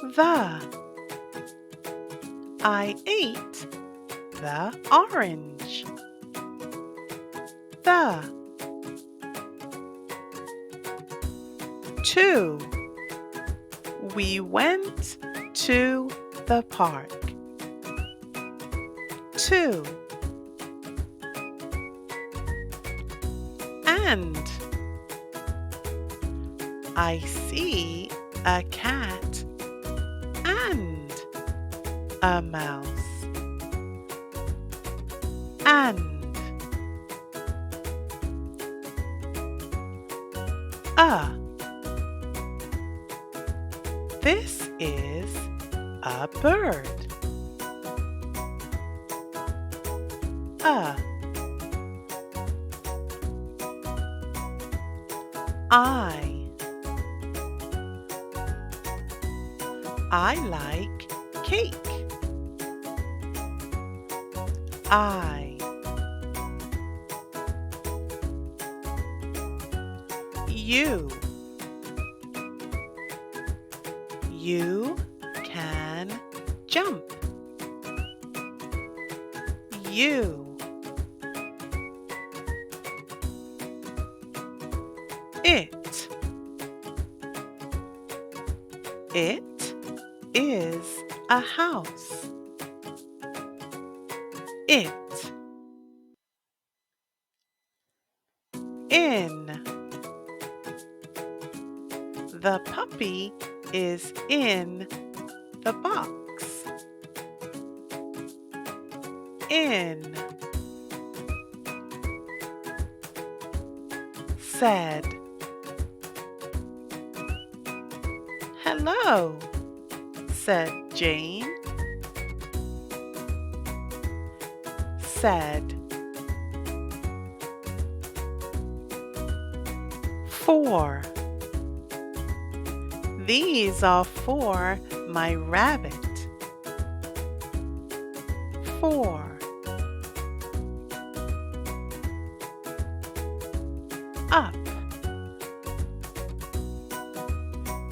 The. I ate the orange. The. To. We went to the park. To. And. I see a cat and a mouse. And. A. This is a bird. A. I like cake. You. You can jump. You. It. It is a house. It. In. The puppy is in the box. In. Said. Hello, said Jane. Said. For. These are for my rabbit. For. Up.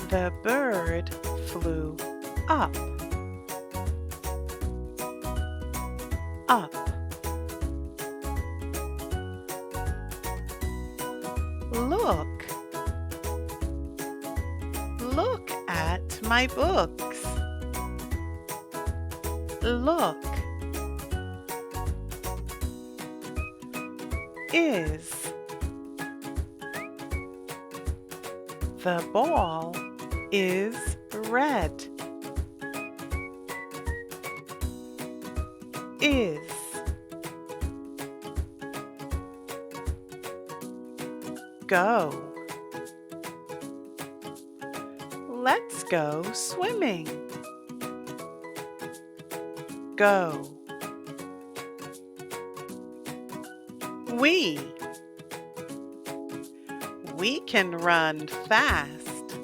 The bird flew up. Up. Look. Look at my books. Look. Is. The ball is red. Is. Go. Let's go swimming. Go. We. We can run fast.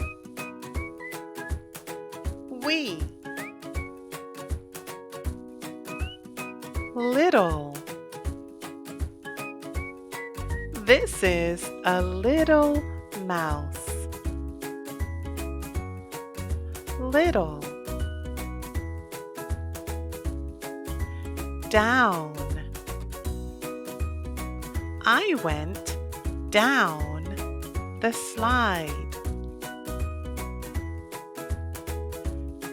We. Little. This is a little mouse. Little. Down. I went down the slide.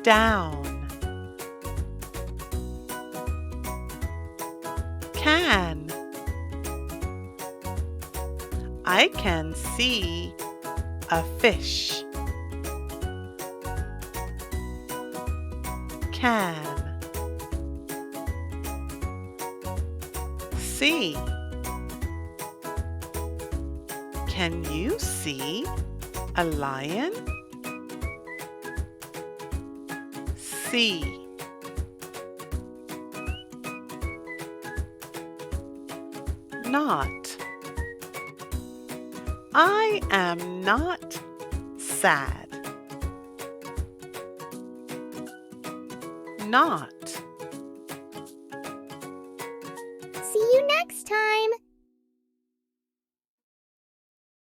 Down. Can. I can see a fish. Can. See. Can you see a lion? See. Not. I am not sad. Not.